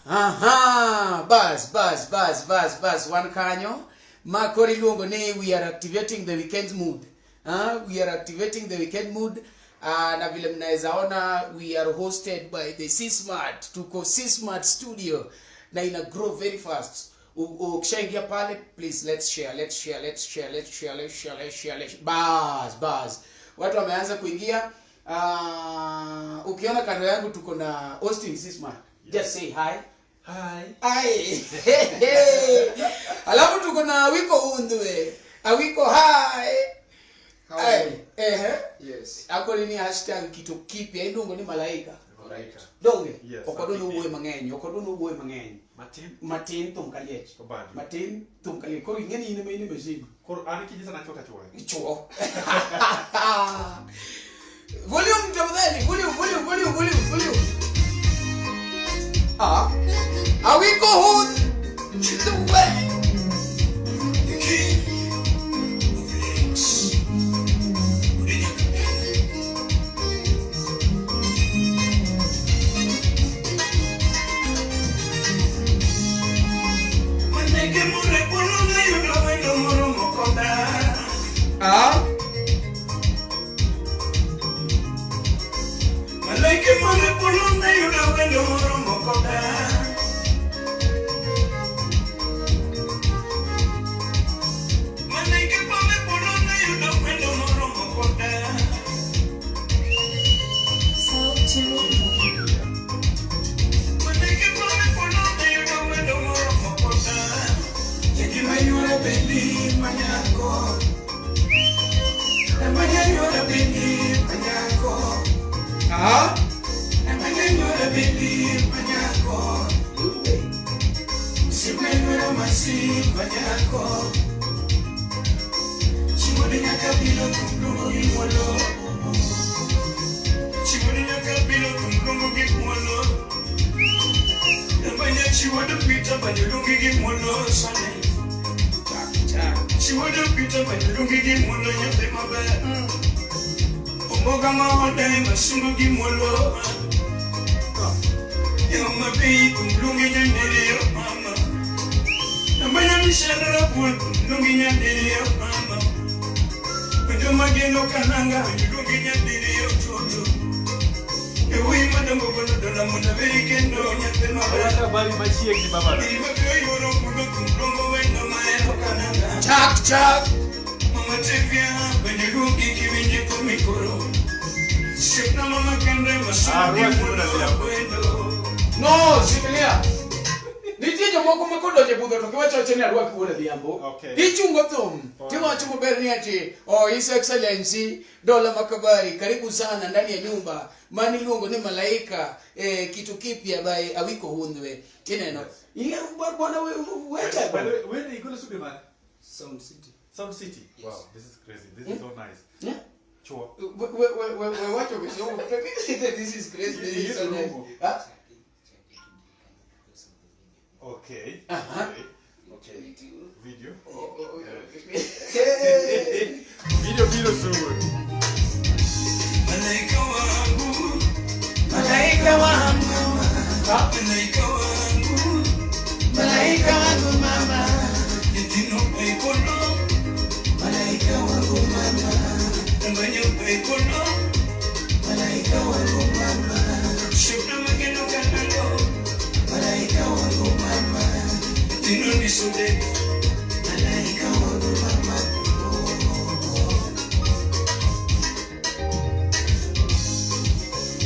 Aha, buzz, one kanyo. Makori luongo ne we are activating the weekend mood. We are activating the weekend mood. Na vile mnaweza ona, we are hosted by the C-Smart. Tuko C-Smart studio. Na ina grow very fast. Ukishaingia pale, please let's share. Buzz. Watu wameanza kuingia. Ukiona kando yangu tuko na Austin C-Smart. Just say hi. Hi. Alafu tuko na Awicko Hundhwe. Awicko hi. Yes. Ako ni hashtag Kitu Kipya indongo ni Malaika. Malaika. Donge. Yes. Okodono uwe mang'eny. Matin tum kaliech. Obadi. Matin tum kaliech. Koro ingeni ine machine. Koro ani kijisa na chota chwa. Chuo. Volume tafadhali. Volume. Awicko Hundhwe. The king of links. Maneke mure pulunga yudo wendo moro mokoda. Malaika mure pulunga yudo wendo moro mokoda. She would have beat up and you don't give him one no Sunday. She would have beat up and you don't give him one no you take my bed. Omogama one time I soon give him one no. You my baby, looking at your mama. And when I'm sharing up one, looking at your mama. When you're my geno cananga, you looking at your toto. We madam go to the American no yet my Chak. Mama Kipya, when you look giving you to me koro. Shipna mama can never No, sikilia. Nitije moko makodo je budho tokiwa choche ni alwa kuona diambo. Okay. Hichungo tum. Tiwa chumo berni ati, His Excellency Dola Makabari, karibu sana ndani ya nyumba. Mani luongo ni Malaika, Kitu Kipya by Awicko Hundhwe. Ineno. Inge bwana wecha. Where are you going to studio, man? Sound City. Sound City. Wow, this is crazy. This is so nice. Yeah. Chua. Watch over so. This is crazy. This is so nice. Okay. Okay. Video. Video soon. Malaika wangu mama. Yetino peikono. Malaika wangu mama. Tanganyo peikono. Malaika wangu mama. Shukra mageno kanalo. Malaika wangu mama. Yetino nisude. Malaika wangu mama.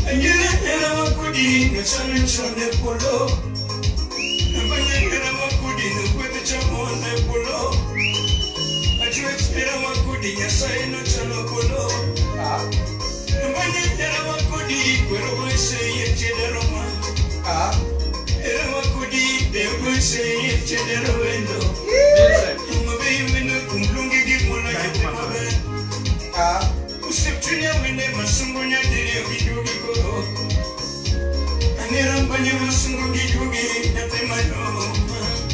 Angela wakudi nchane polo. Angela wakudi nkwete chamone polo. Achwechera wakudi nyasaye no chano polo. Angela wakudi kwero wese yechede roma. Era wakudi dego wese yechede rowendo. Mabe wendo kumlungi gimona yete mabe. Usiptunya wende masungu nyadiri vidugi koro. Anirambanye masungu gidugi nyate mayo.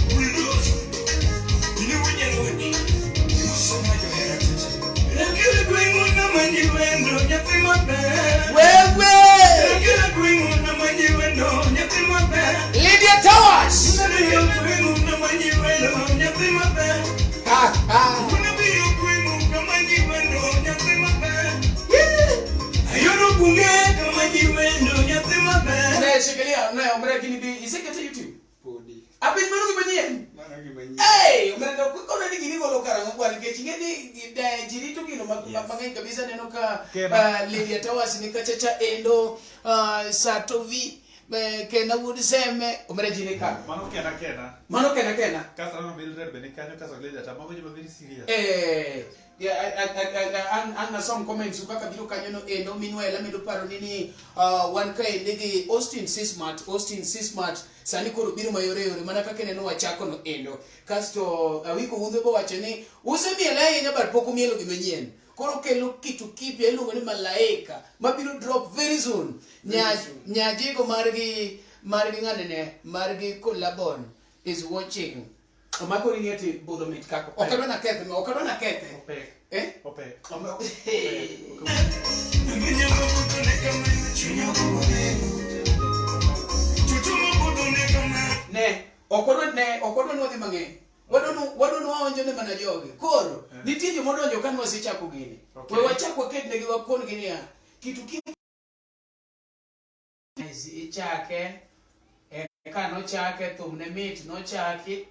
Bulldoze. Inu wanyeloni. Musoma yo heritage. Nakele kuingu na manji wendo nyate mabe. Wewe. Nakele kuingu na manji wendo nyate mabe. Lydia Town. Kuna biro kwenu kama jiwendo nyathi maber. Ayoro bunge kama jiwendo nyathi maber. Na shikilia na Omari gini bi isekete YouTube. Podi. Abin manu gibenyen. Mana gibenyen. Hey, Omari ndo kuna ni gini golo karanga kwa ngechingeni jirito kino mabangai kabisa neno ka Lady Towers ni kachacha endo Satovi kena would seme Omari jini ka. Mano kena. Kasa no Mildred Benekanyo kasa Lady Tamago you very serious. Yeah, and some comments upaka bilo kanyono endo minwela medo paro nini one kai ndege Austin Sismart sani koro biro mayore mana kake neno wachako no endo kasto Awicko Hundhwe bo wacho ni usemiela yenya bar poko mielo gimenyien koro kelo kitu kipya iluongo ni Malaika mabiro drop very soon nyajego margi ng'anene Collabon is watching Omako ringeti bodo mit kako. Okadona kete. Ope. Ne, okodon wadhi mang'eny. Wadon waonjo ne mana jogi. Koro, nitie joma odonjo kan wasechako gini. We wachako ketne gi wakon gini ya. Kitu ichake, ka nochake, thumne mit nochaki.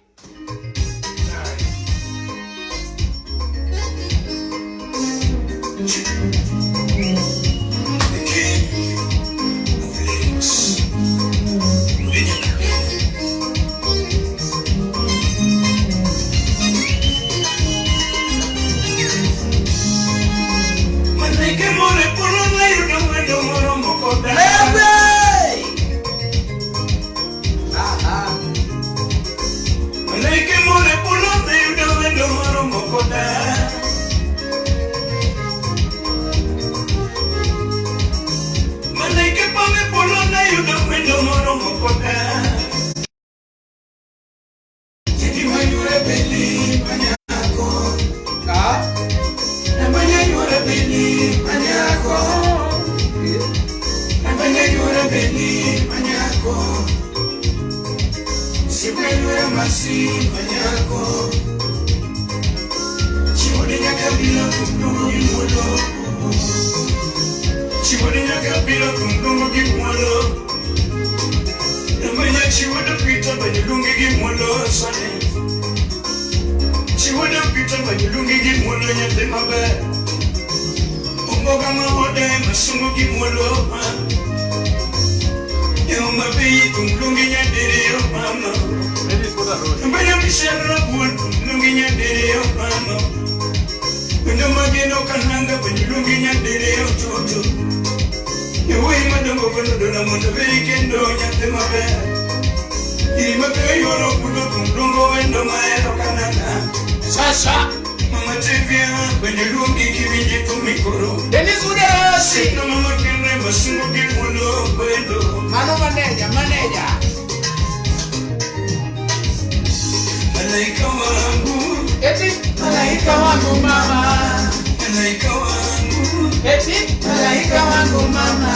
Malaika wangu mama.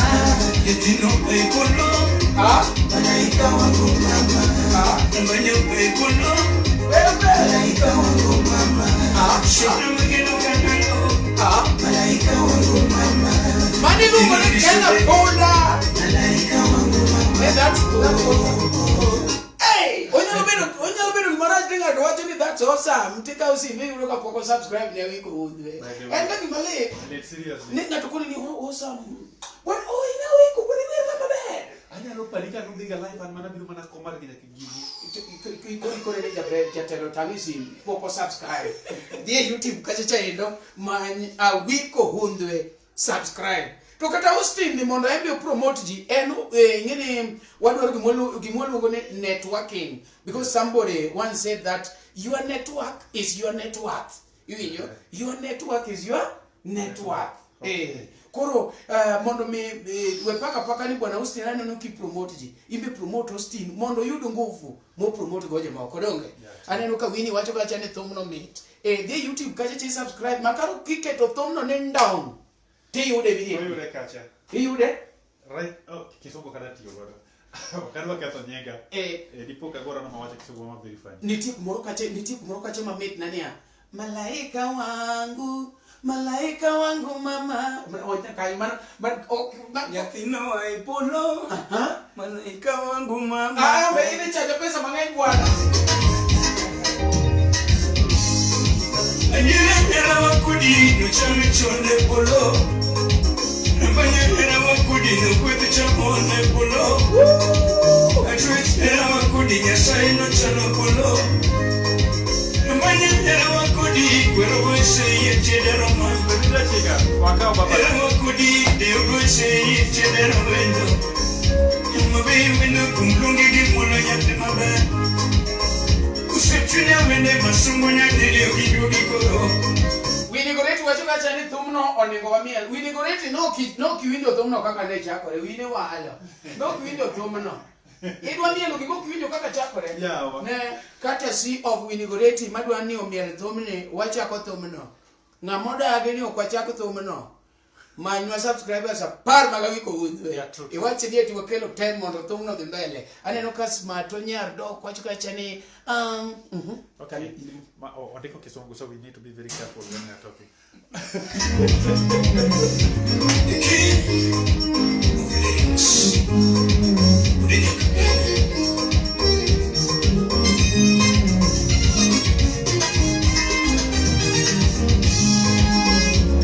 Yetino peikolo. Malaika wangu mama. Mbanyo peikolo. Malaika wangu mama. Shona mageno kanalo. Malaika wangu mama. Mani lungo ni kena ponda. Malaika wangu mama. That's cool. Hey, onyo bero mara tinga do wacho ni that's awesome. Mtika usivi uloka poko subscribe ni Awicko Hundhwe. And then male. Seriously. Nina tukuni ni awesome. What ina Awicko kuni ni mama be. Anya lo palika no diga live and mana biru mana komar kina kigibu. Iko ni jatelo tamisi poko subscribe. Die YouTube kachacha endo man Awicko Hundhwe subscribe. Tokata Austin ni mondo embe promote ji eno ngene wadwaro gimolo go networking because somebody once said that your network is your net worth. Your network is your net worth. Koro mondo me we paka ni bwana Austin nani no ki promote ji imbe promote Austin mondo yudo nguvu mo promote goje ma kodonge aneno ka wini wacho ka chane thumno mit the YouTube kacha chi subscribe makaro kiketo thumno ne down yude video. Yude kacha. Yude? Right. Oh, kisogo kada tiyo bado. Kadwa kato nyega. Dipo kagora no mawacha kisogo ma verify. Niti kumoro kache mamit nania. Malaika wangu mama. Nyathino wa ipolo. Malaika wangu mama. Ini chaja pesa mangai bwana. Anyera wakudi no chame chonde polo. Anyera wakudi no kwetu chamone polo. Anyera wakudi nyasai no chano polo. Anyera wakudi kwero wese yechedero mamba. Anyera wakudi deo wese yechedero wendo. Yumabe wendo kumlungi gimono nyate mabe. Usepchunya wende masungo nyate ukijugi koro. Winigoreti wachoka chani thumno oningo wamiel. Winigoreti no kiwindo thumno kaka ne chakore. Wine walo. No kiwindo thumno. Idwa mielo gigo kiwindo kaka chakore. Ne courtesy of Winigoreti madwa ni omiel thumni wachako thumno. Ngamoda ageni okwachako thumno. Manywa subscribers apar magawiko Hundhwe. Iwache dieti wakelo 10 mondo thumno dhi mbele. Aneno ka smart onyar dok wachoka chani Okay. Odiko Kisungu, so we need to be very careful when we are talking.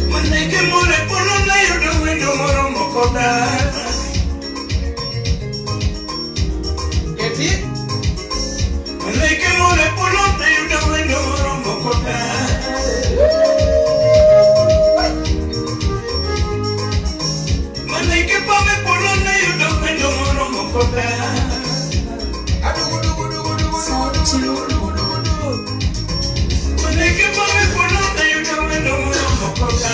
Maneke mole polo na yudo wendo moro mokoda. Eti? Maneke mole polo na yudo wendo moro mokoda. Maneke pame polo na yudo wendo moro mokoda. Maneke pame polo na yudo wendo moro mokoda.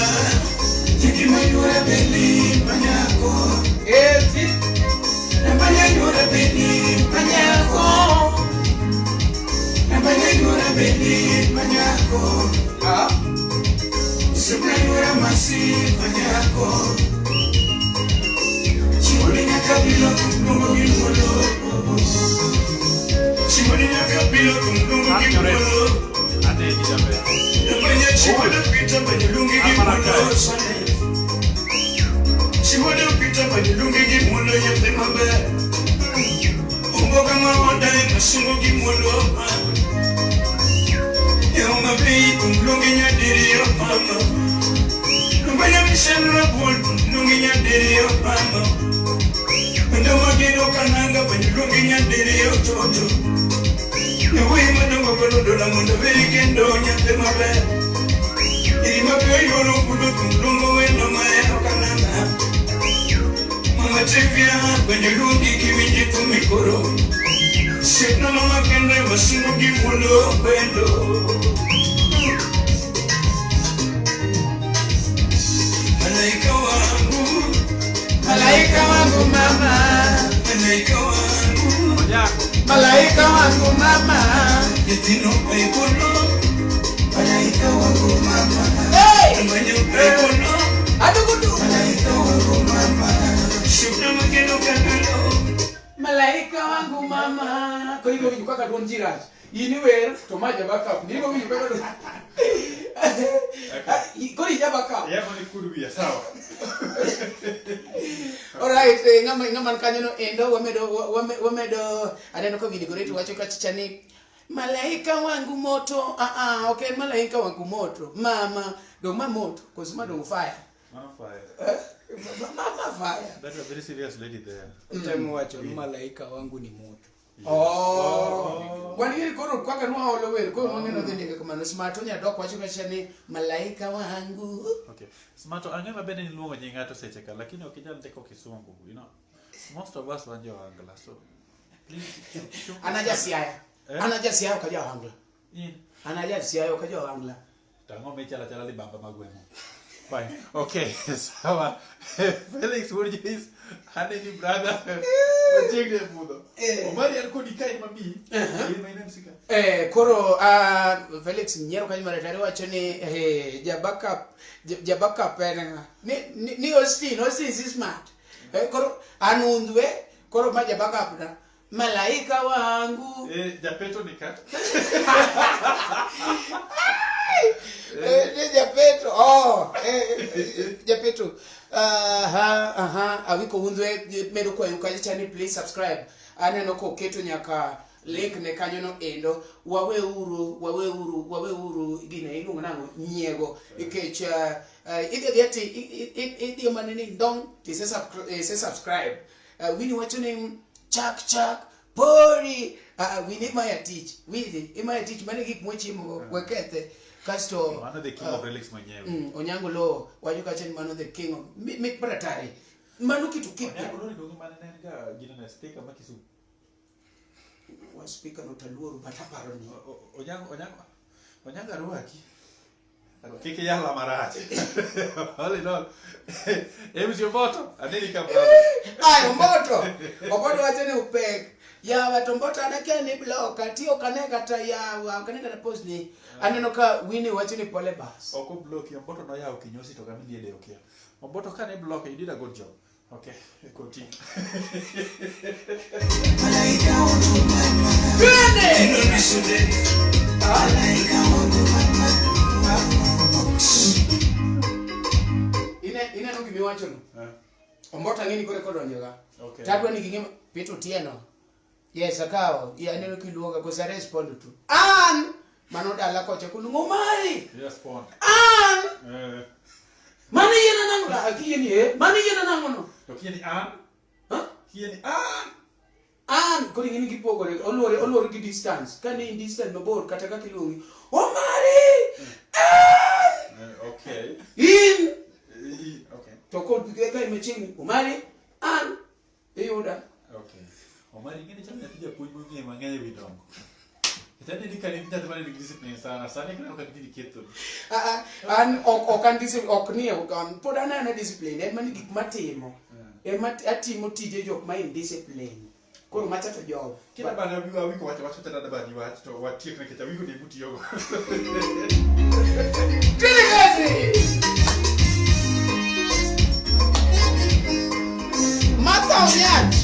Tiki mayura beli manyako. Eti? Mayura beli manyako. Mayura beli manyako. Suplayura masi manyako. Chimoni nyakabilo kumdungo gimolo. Chimoni nyakabilo kumdungo gimolo. Namanya chimodo pita banyulungi gimolo. Chimodo pita banyulungi gimolo yate mabe. Umboga mawada masungo gimolo. Yoma bei kumlungi nyadiri yo mama. Namanya mishano bol kumlungi nyadiri yo mama. Ndo mageno kananga banyulungi nyadiri yo toto. Ewe madongo kono la mundo verikendo nyate mabe. Iri mabe yoro kudo kumlungo wendo maeno kananga. Mama chevia banyulungi kiminji kumikoro. Shekna mama kende masungo gimolo wendo. Malaika wangu mama. Malaika wangu mama. Yetino paipono. Malaika wangu mama. Hey! Mwenye paipono. Adugudu. Malaika wangu mama. Shukra mageno kanalo. Malaika wangu mama. Kwa hivyo kwa kadon jiraj. Anywhere to maja backup. Niko mimi kwa kadon. Kori jabaka. Yako ni kurubia sawa. Alright, ngama kanyono endo wamedo adeno ko Winigoreti wachoka chichani malaika wangu moto. Okay, malaika wangu moto. Mama, do ma moto, cause ma do fire. Mama fire. Mama fire. That's a very serious lady there. Time wacho malaika wangu ni moto. Oh. Wani kono kwaka no olower ko ngene ndenge kama smart onya dok wachoka chichani malaika wangu. Okay. Smarto angema bene ni luongo nyinga to secheka lakini okijal ndiko Kisungu, you know. Most of us wanje wangala so please Anaja siaya. Anaja siaya kaja wangala. Anaja siaya kaja wangala. Tango mechala libamba magwemo. Fine. Okay. Sawa. Felix Wurjis haneni brother. Wajenge mudo. Omari alikuwa dikai mami. Ile maina msika. Koro Felix nyero kaji maretari wachoni jabaka penanga. Ni Austin is smart. Koro Hundhwe koro maja baka na malaika wangu. Japeto nikata. Japetro. Oh, Japetro. Awicko Hundhwe medo kwa yukaji channel, please subscribe. Aneno ko keto nyaka link ne kanyo no endo. Wawe uru gine iluongo nango nyiego ikech idi manini dong ti se subscribe. Wini wacho ni chak pori. Wini maya teach. Wini imaya teach mane gik mochimo wekethe. Kasto one of the king of relics mwenyewe. Onyango lo wacho kachen mano the king of make baratari. Mano kitu Kipya. Onyango lo ndogo mana nenga gina na speaker makisu. Wa speaker no taluoru bataparo ni. Onyango aruaki. Kike yala marache. All in all. Emis your moto. Aneni kabla. Ay, moto. Obodo wacho ni upek. Ya watomboto anake ni block atio kaneka ta ya kaneka na post ni aneno ka Winnie wacho ni pole bas. Oko block ya mboto no ya ukinyosi to kama ndiye okay. Mboto kana block, you did a good job. Okay, continue. Malaika wangu mama. Ino nisude. Malaika wangu mama. Ine no gimi wacho no. Mboto ngini kore kodonjoga. Okay. Tadwa ni gingema Peter Tieno. Yes, akao. Ya neno kiluoga ko sa respond to. Mano dala ko che kulungo Omari. Respond. Mani yena nango la akiyeni mani yena nango no. Okiyeni Kiyeni ko ngini gipogore olore gi distance. Kani in distance mabor kata ka kilungi. Omari! Okay. Okay. To ko bigega imechini Omari Yuda. Okay. Omari ngine chama tija kuibu ngi manganya bidongo. Itani dikani nita tamani discipline sana. Sana kana ukatidi Kitu. Okan discipline oknie okan podana na discipline. Mani gik matimo. Atimo tije jok ma in discipline. Koro macha to job. Kila bana biwa Awicko wacho tena da bani wacho to watie kana kita Awicko de buti yogo. Mata onyan.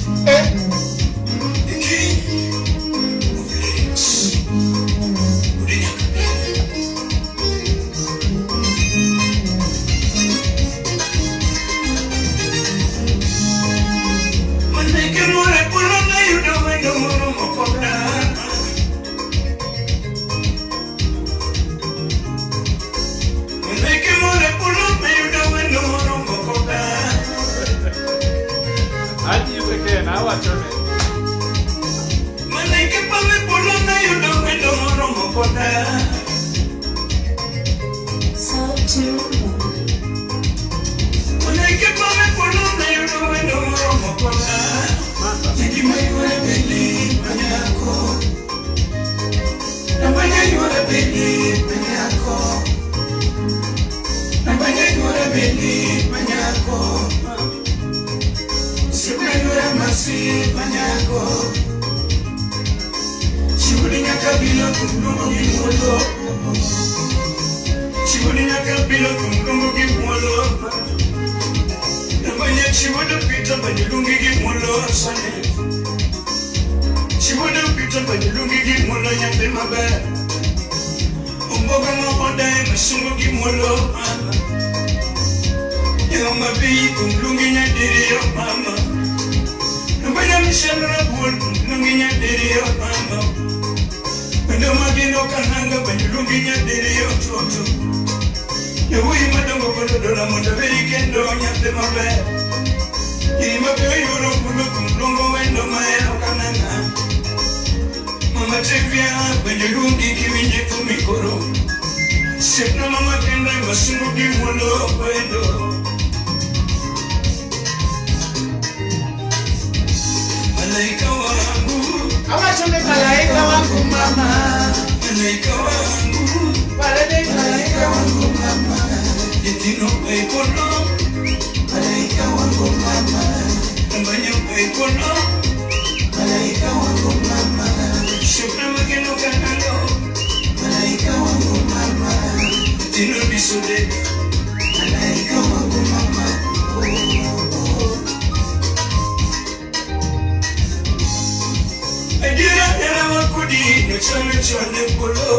Era wakudi, no chale chale polo.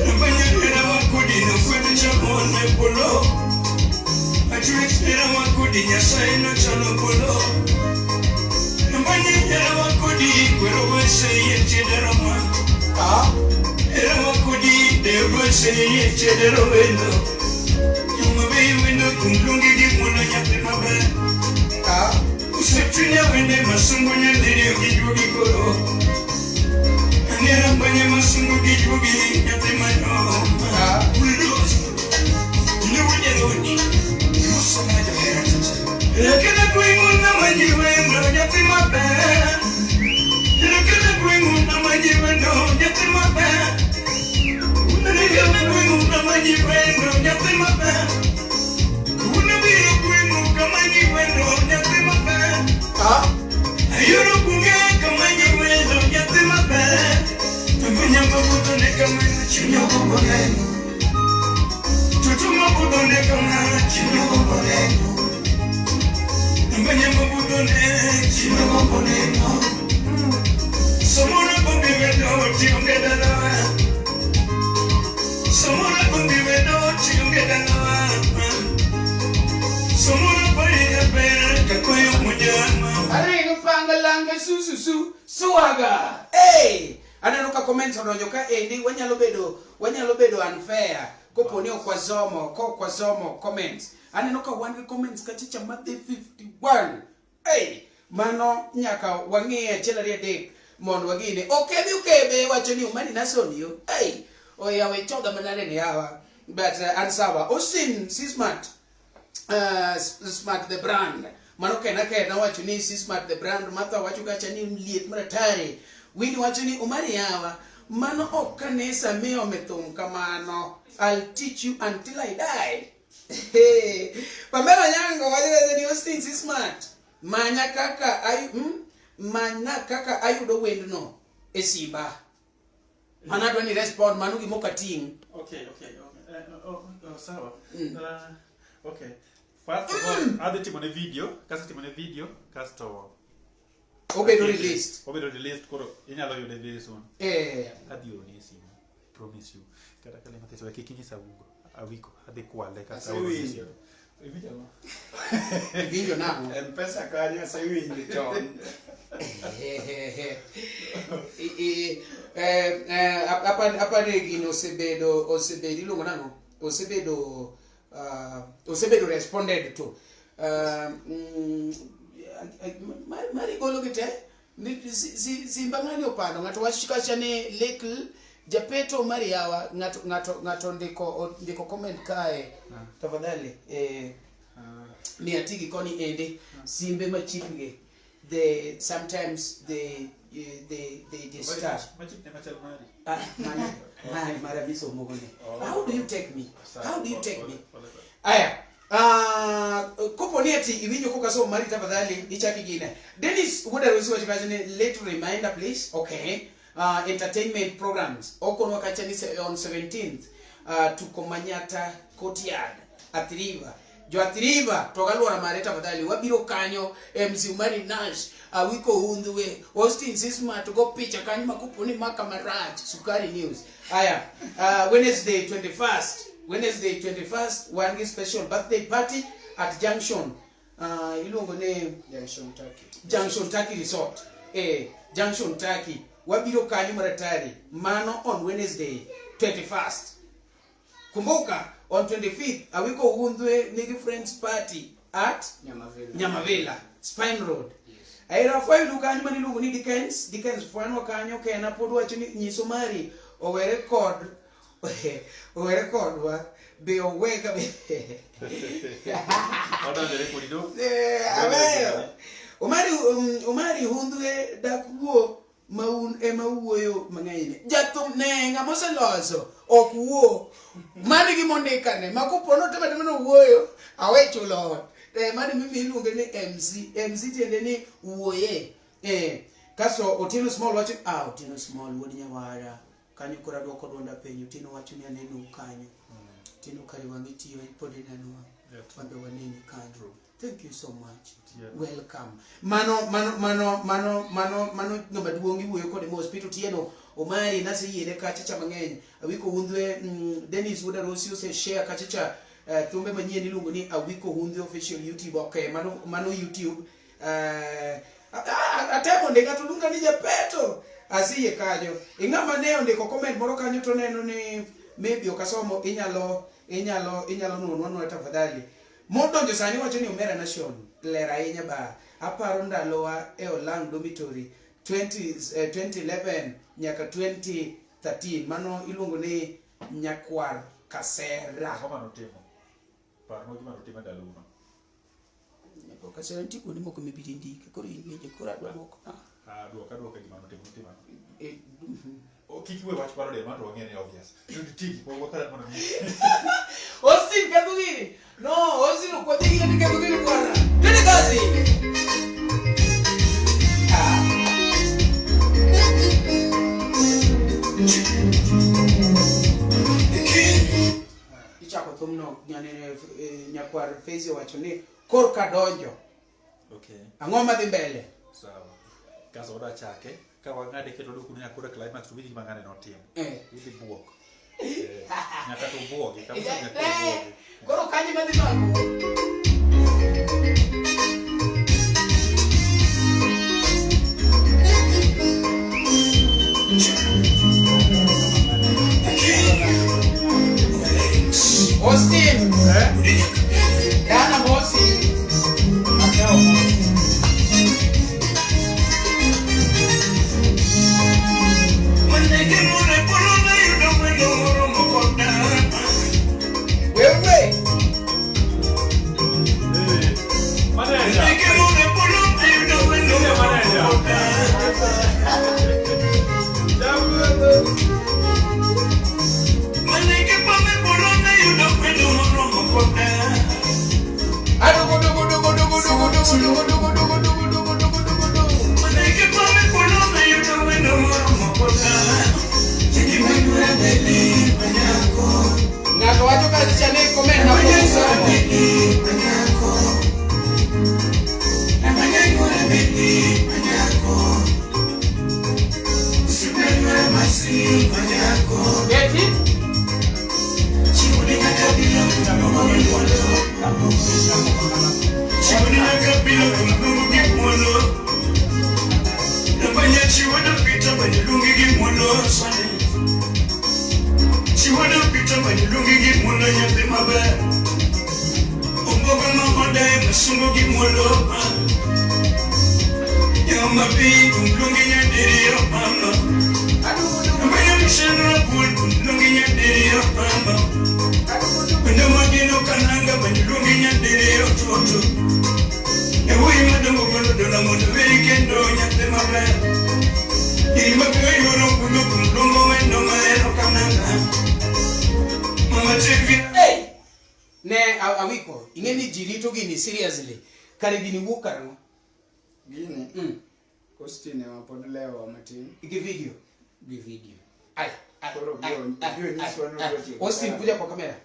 Nambanya era Nyasaye no chalo polo. Nambanye era wakodi kwero wese yechedero ma. Era wakodi de wese yechedero wendo. Yumabe wendo kumlungi di mwana nyape mabe. Usepchunya wende masungu nyandiri ukijugi koro. Anera mbanye masungu kijugi nyape mano. Wilos. Inuwanya loni. Musa maja hera tata. Lekena kuinguna majiwendo nyape mabe. Lekena kuinguna majiwendo nyape mabe. Lekena kuinguna majiwendo nyape mabe. Unabiro kuinguka majiwendo nyape mabe. Ayuro kunge kamanya wendo nyape mabe. Tumenya mabuto neka mwena chinyo kumboneno. Tutuma buto neka mwena chinyo kumboneno. Tumenya mabuto neka chinyo kumboneno. Somora kumbi wendo chiyonge dalawa. Somora kumbi wendo chiyonge dalawa. Somora pari yapera kakoyo mujama. Aringo pangalange sususu suaga. Hey! Ananuka comments ononyoka endi wanyalo bedo unfair. Koponi kwa zomo comments. Ananuka one comments kachicha mathe 51. Hey! Mano nyaka wangie chelari adek mon wagine. Okebe wachoni umani nasonio. Hey! Oya we choga manare ni hawa. But ansawa. Osin Smart. Smart the brand. Mano kena wachoni Smart the brand. Mata wachuka chani mliet maratari. Wini wachoni Omari hawa. Mano okanesa meo metum kamano. I'll teach you until I die. Hey. Pamela nyango wale ni Austin Smart. Manya kaka ayudo wendo no. Esiba. Manado ni respond manugi moka ting. Okay. Sawa. Okay. First of all, add timone video, kasto Obedo released. Koro inyalo yude very soon. Adio ni simu. Promise you. Kata kale mateso ya kikinyisa Awicko ade kwale kasa Winjo. Winjo namo. Pesa kanya sa winjo chon. Apa regini osebedo ilungo nango. Osebedo responded to. Mari golo kite simbangani opando ngato washikachane little japeto Omari hawa ngato ndiko comment kae tafadhali ni atigi koni ende simbe machipge sometimes they just start mara biso mogone. How do you take me aya koponieti iwinyo kukaso Omari tafadhali ichaki gine Dennis woda ruhusu wachikazini late reminder please. Okay. Entertainment programs okono wakachani on 17th tuko Manyata Courtyard Athiriva jo Athiriva togalwa mareta tafadhali wabiro kanyo MC Omari Nash Awicko Hundhwe Austin Smart go picha kanyo makuponi mcomarinash Sukari News. Aya Wednesday 21st one special birthday party at Junction ilongo ne Junction Turkey Resort. Junction Turkey wabiro kanyo maratari mano on Wednesday 21st. Kumbuka on 25th Awicko Hundhwe nigi friends party at Nyamavela Spine Road. Aira fwa ilu kanyo manilungu ni Dickens fwano kanyo kena podu wachini nyiso Omari owe record wa be oweka be Omari Hundhwe dakuo maun emawuoyo mang'eny jathum nenga moseloso okuo mani gimondikane makopono tematemo wuoyo awechulo mani mimi iluonge ni MC tiende ni wuoye kaso Otino Small wacho Otino Small wuod nyawara kanyo kora dwoko donda penyo Otino wacho ni aneno kanyo Otino kare wangi tiyo pod inanwa wambe waneni kanyo. Thank you so much. Welcome. Mano ngamba duongi wuoyo kode mo hospital tieno Omari nase yene kachacha mang'eny Awicko Hundhwe Dennis woda Rosio se share kachacha thumbe manyien iluongo ni Awicko Hundhwe official YouTube. Okay, mano YouTube. Atemo ndika tulunga ni japeto asiye kanyo. Ing'ama ne ondiko comment moro kanyo to neno ni maybe okasomo inyalo nonwa tafadhali. Modonjo sani wacho ni Omera Nation lera ahinya ba aparo ndalowa e Olang dormitory 2011 nyaka 2013 mano iluongo ni nyakwar kasera. Komano timo. Parno gima rotimo daluno. Kasera ntiko ni moko mibiri ndike koro ingeje koro adwoko. Duoka gima rotimo. Kikiwe wach paro de mato ngene obvious. Yudi tiki po wakala mana ni. Osin kadugini. No, osin ko tiki ni kadugini bwana. Twende kazi. Ichako thumno nyane nyakwar Fezi wacho ni korka donjo. Okay. Ang'o madhi mbele? Sawa. Kaso oda chake ka wang'ade keto doku ni akura climax to bidi mangane no timo. Idi buok. Nyaka to buogi kama nyaka buogi. Koro kanyi madhi mbele. Austin, Dana Bossy. Awicko, ingeni jirito gini seriously. Kare gini wuok karang'o? Gini? Kostine mapod lewa matin. Gi video. Ai. Koro bio niswa no. Austin kuja kwa kamera.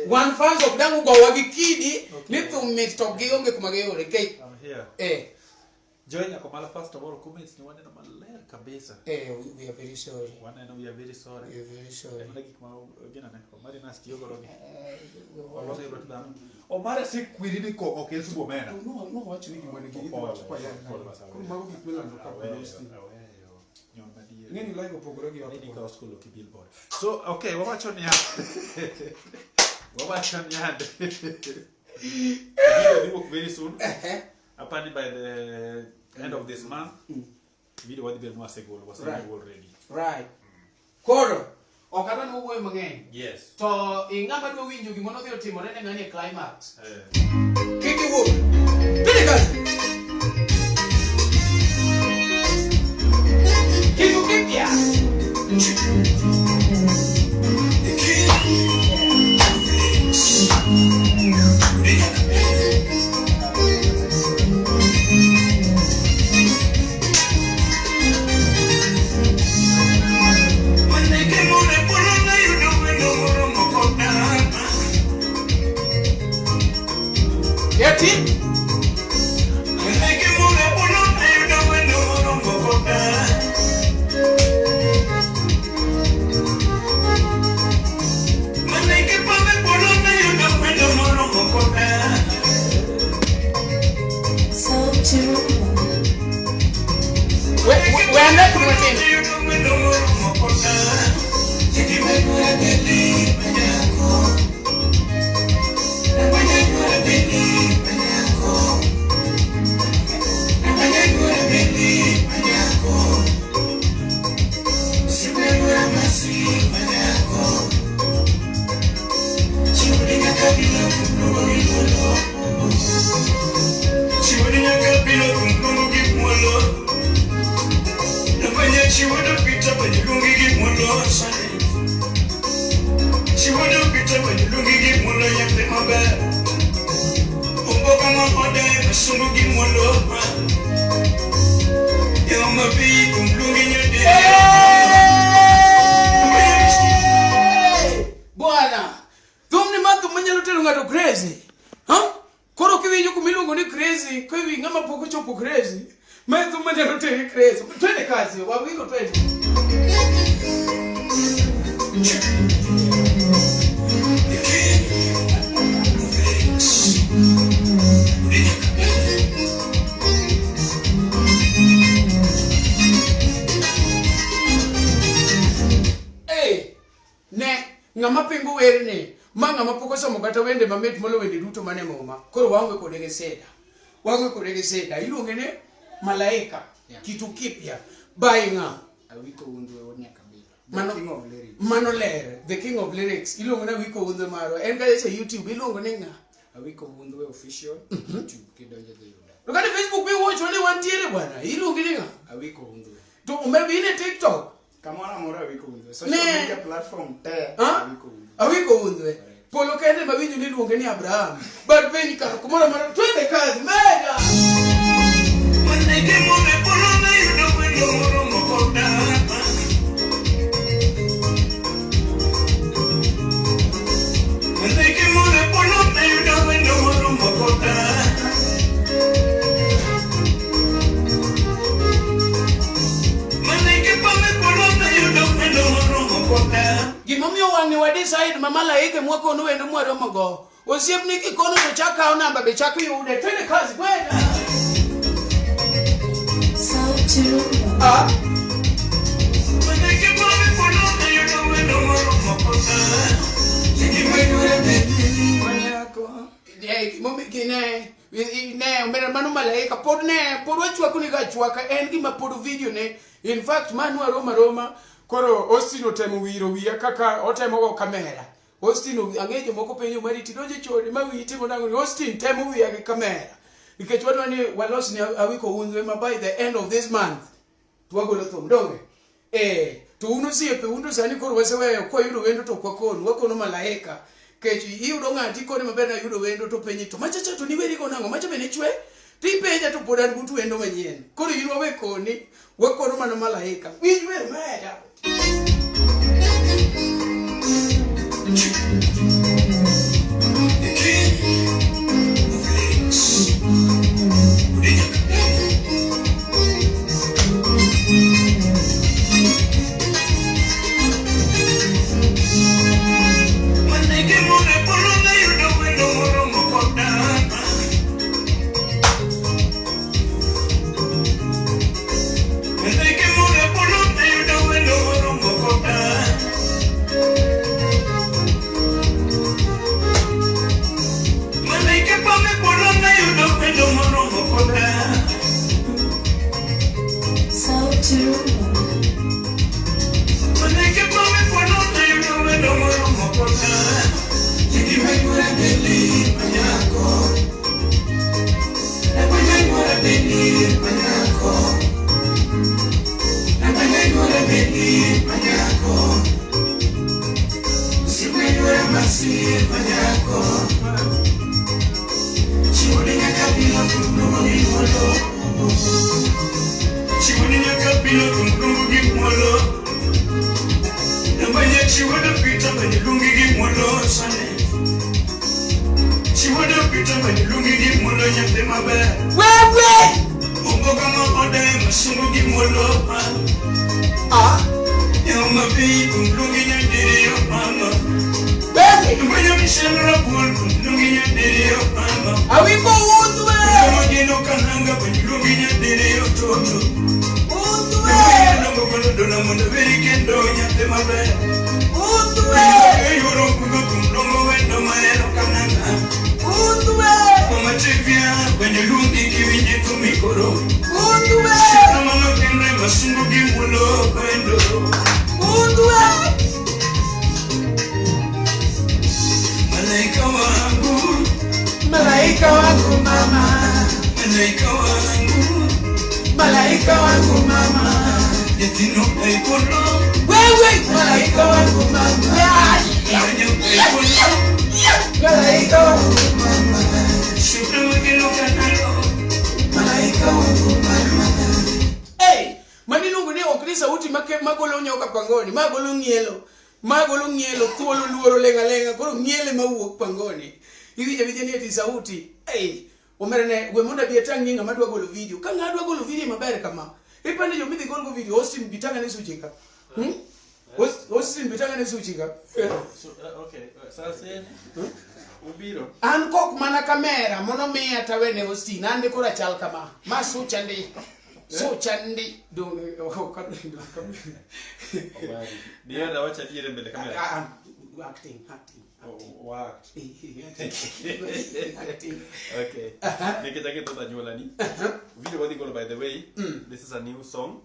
One fans of dangu go wagi kidi nitu mito gionge kumageyore kay. I'm here. Join Akomala first of all comments ni wanena maler kabisa. We are very sorry. Wanena we are very sorry. We are very sorry. Nagi kuma gina ne Omari Nash tiyogo rogi. Olosa ibro tudam. Omari si kwiridi ko okay subo mena. No watch ni mwana gidi watch kwa yana. Kuru mago bikwela ndo kwa Austin. Ngeni live opogore gi hapo. Ni ka school ki billboard. So okay, wawacho ni video will very soon. Apparently by the end of this month, video will be more segol was already. Right. Koro, okata no wuoyo mang'eny. Yes. To ing'ama dwa winjo gimono dhi otimore ne ng'ani climax. Kiki wuok. Bili kazi. Kitu Kipya. masungi molopa. Yo mabi kumlungi nyadiri. Bwana, tumni matu manyalo telo ngado crazy. Koro kiwinjo kumilongo ni crazy, kiwi ngama poko chopo crazy. Matu manyalo telo crazy. Twende kazi, wawiko twende. Ngama pingu werne manga mapoko somo kata wende mamet molo wende duto mane moma koro wangwe kodege seda iluonge ne Malaika Kitu Kipya bainga Awicko Hundhwe wonya kabila the king of lyrics iluonge ne Awicko Hundhwe maro en ga YouTube iluonge ne nga Awicko Hundhwe official YouTube kidonje the yuda lokati Facebook be watch one wantiere bwana iluonge ne nga Awicko Hundhwe to maybe in TikTok kamona mora Awicko Hundhwe social media platform te Awicko Hundhwe polo kende mawinjo ni luonge ni Abraham but penyi ka kumona mara twende kazi mega Maneke mone polo na yudo wendo moro mokoda. Maneke mone polo na yudo wendo moro mokoda. Maneke pame polo na yudo wendo moro mokoda. Gimomiyo wange wadi side Malaika mwako no wendo mwaro mogo osiep ni kikono to chaka namba be chaka yude twende kazi kwenda Maneke pame polo na yudo wendo moro mokoda. Momi kine umera manu Malaika pod wachwako ni gachwaka en gima pod video ne in fact manu aroma koro Austin otemo wiro wiya kaka otemo go kamera Austin angejo moko penyo mari tidoje chori mawiti monango ni Austin temo wiya gi kamera nikech wadwa ni walos ni Awicko Hundhwe ma by the end of this month twagolo thum donge to uno siepe uno sani koro waseweyo kwa yudo wendo to wakono Malaika kechi iyudo ng'ati kone maber na yudo wendo to penyi to machacha to ni weri ko nango macha bene chwe ti penja to podan butu wendo manyien koro yirwa we koni wakono mano Malaika wijwe mera Awicko Hundhwe Malaika wangu mama, Malaika wangu mama, Yetino peipolo, wewe Malaika wangu mama, Malaika wangu mama, Shukru magino kanalo. Hey, manilungu ne okri sauti magolo nyoka pangoni, magolo ngielo, thuolo luoro lenga, koro ngiele mawuok pangoni. Iwinjo videni eti sauti. Hey, omerene we monda bi tangi ngama dwa golo video. Ka ng'a dwa golo video maber kama. Ipande jo midhi golo video hosting bitanga ne suchika. Hosting bitanga ne suchika. Okay, sasa ubiro. An kok mana kamera mono miya tawene hosting ande kora chal kama. Ma suchandi. Suchandi dong Dia dah wacha dia mbele kamera. Acting. Wow. Okay. Nikita tutanyola ni. Video wadi golo by the way. This is a new song.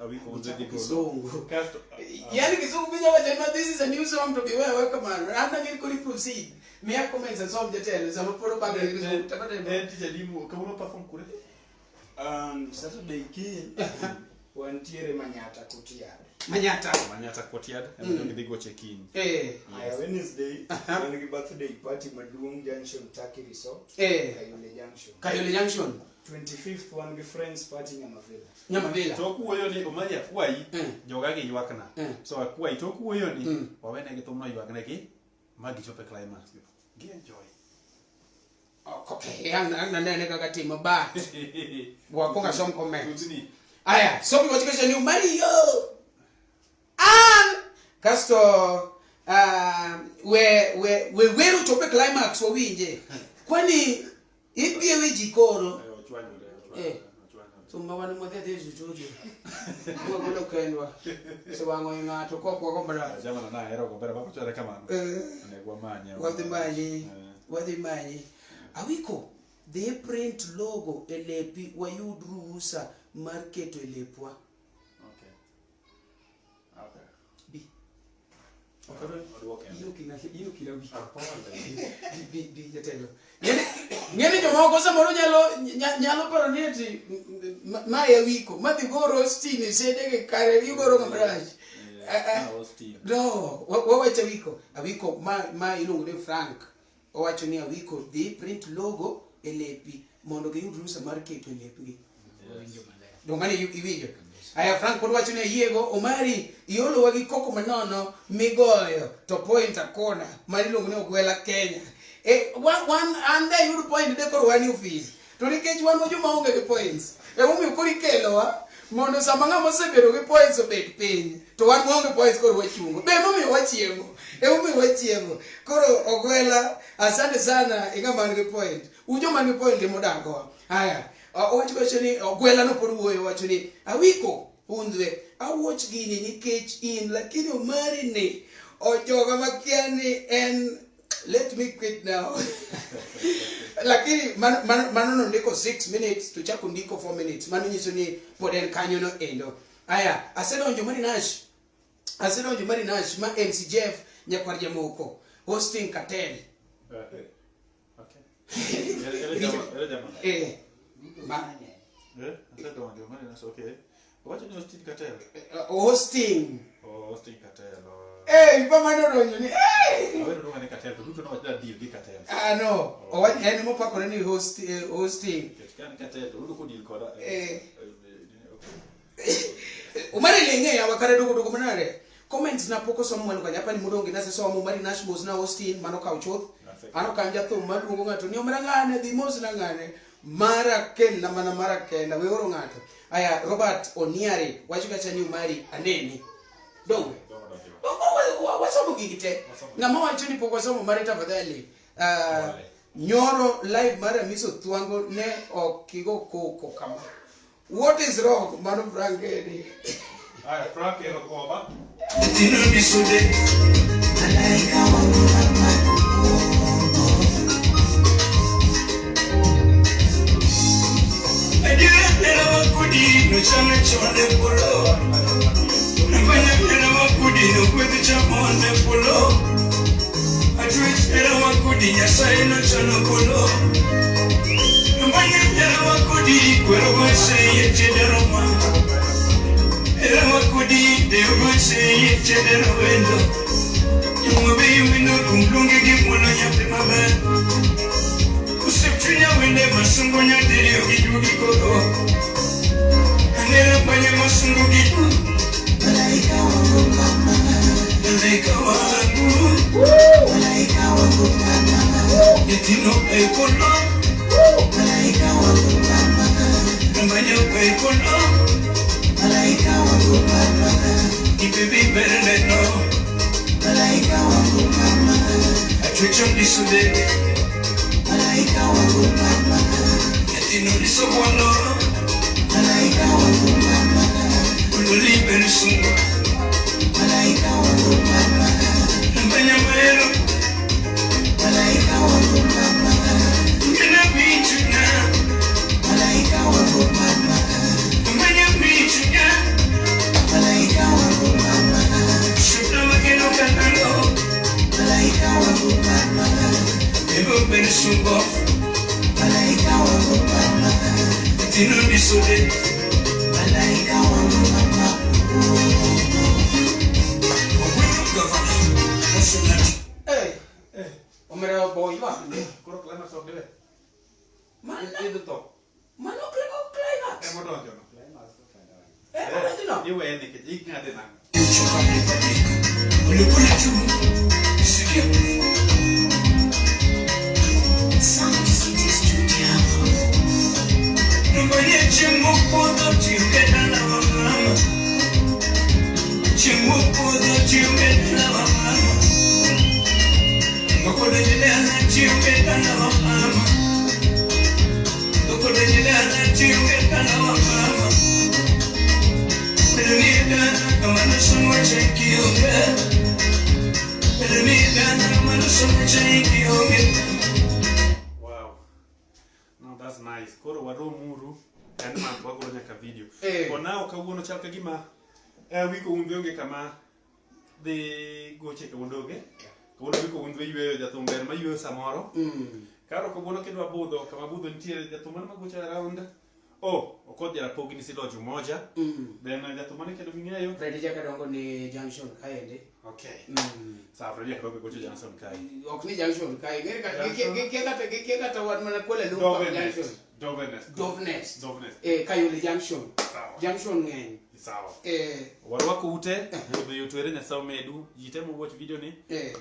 Awicko already golo. Yani kizungu bija wacha this is a new song to be welcome man. Anda ngiri kuli proceed. Me ya comments and song details. Sama poro baga kizungu. Teacher Limu, kama una perform kule? Saturday key. Wantiere Manyata Kotiad. Manyata Kotiad. And we go check in. Wednesday. When birthday party Maduong Junction Turkey Resort. Kayole Junction. 25th one be friends party Nyamavela. Toku woyo ni Omari akwai jogage yuakna. So akwai toku woyo ni wawene gitumno yuakna ki magi chope climax. Enjoy. Okay, yang nene kakatima but wakonga some comments. Aya, so we watch ni Omari yo. Kasto we chope climax wo winje. Kwani ipiye wijikoro. Tumba wani mwede dezu tuju. Kwa gulo kendwa. Sewango ingato kwa mbara. Jamana na hero ko bera bako chore kama. Negwa manya. Wadi manyi. Awicko, they print logo elepi wayud ruhusa market elepwa. Okay. Bi. Okay. Ino kila bi jatelo. Ngene jo moko samoro nyalo paro ni eti ma Awicko madhi go roasting sede ke kare goro kamraj. No, wacha Awicko ma ilungo ni Frank. Owacho ni Awicko they print logo elepi mondo giyud ruhusa market elepi. Dongani iwinjo. Aya Frank wacho ni yiego Omari iolo wagi koko manono migoyo to point akona marilungo ni ogwela Kenya. One and there you point de kor wani office. To nikech wan joma onge gi points. Umi kuri kelowa mondo samanga mosebero gi points obet piny. To wan onge points kor wachungo. Be momi wachiemo. Umi wachiemo. Koro ogwela asante sana ingama ngi point. Ujoma ngi point modago. Haya. Owacho gocho ni ogwela no por wuoyo wacho ni Awicko Hundhwe awuoch gini nikech in lakini Omari ni ojoga makiani en let me quit now. Lakini mano ndiko 6 minutes to chako ndiko 4 minutes. Mano nyiso ni poden kanyo no endo. Aya, asedonjo Omari Nash ma MC Jeff nyakwar jamoko hosting cartel. Okay. Okay. What is hosting cartel? Hosting Cartel. Pamano ronyo ni I don't know any cartel. You don't know what that deal be cartel. No. What any mo pakore ni hosting. Can cartel. You could deal koda. Omari lenge ya wakare dogo manare. Comments na poko somo ngani hapa ni mudongi na sasa Omari Nash boss na hosting mano ka uchoth. Ano kanja to madungo ngato ni omrangane di mos na ngane. Mara ken na mana mara ken na weoro ngato. Aya Robert Oniari wachuka chani Omari aneni. Dongo. Wasomo gigite. Ngama wacho ni poko somo Omari tafadhali. Nyoro live mara miso tuango ne okigo koko kama. What is wrong, Manu Frankedi? Alright, Frank, you have a call back. You will be window, Chunya wende masungu nyandiri ukijugi koro Kanera mbanye masungu kitu Malaika wangu mama Malaika wangu Malaika wangu mama Yetino peikono Malaika wangu mama Mbanye peikono Malaika wangu mama Ipebi berleno Malaika wangu mama Achuchon disudede Malaika wangu mama Yetino disobono Malaika wangu mama Ulolibe nisungo Malaika wangu mama Mbanya maero Malaika wangu mama Ngena bichuna Malaika wangu mama Mbanya bichuna Malaika wangu mama Shukna mageno kanano Malaika wangu mama Ego benisungo Malaika wangu mama Tino nisode Malaika wangu mama Omera boy wa. Koro klima so debe. Man, Itu to. man climax. Emo donjo no. No. Iwe ene ke ngade na. Sound City Studio. Mbanye chimupodo chiungena na mama. Chimupodo chiungena na mama. Ngokodo jidana chiungena na mama. Ngokodo jidana chiungena na mama. Peronidana kama nusumu chekionge. Peronidana kama nusumu chekionge. No, that's nice. Koro waro muru and man wago nyaka video. Eh. For now kawuono chal ka gima Awicko Hundhwe onge kama dhi goche kawuonoge. Kawuono Awicko Hundhwe yweyo jathum ber ma yweyo samoro. Karo kawuono kidwa budho kama budho nitiere jathum mane magocho around. Oh, okod jarapogni siloju moja. Then jathum mane kendo ming'eyo. Freddy Jakadongo ni junction kaende. Okay. Sa Freddy Jakadongo gocho Johnson kai. Ok ni junction kai. Geka ta wan mana kwele lumba junction. Doveness. Kayole junction. Junction ng'eny. Sawa. Warwako ute, obeyo twere Nyasaye medu, jitemo watch video ni.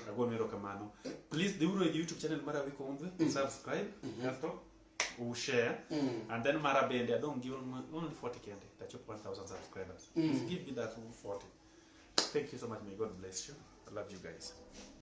Agon erokamano. Please dhiuru e YouTube channel mara Awicko Hundhwe, subscribe, kasto share, and then mara bende I don't give only 40 kende. That's your 1,000 subscribers. Please give me that 40. Thank you so much. May God bless you. I love you guys.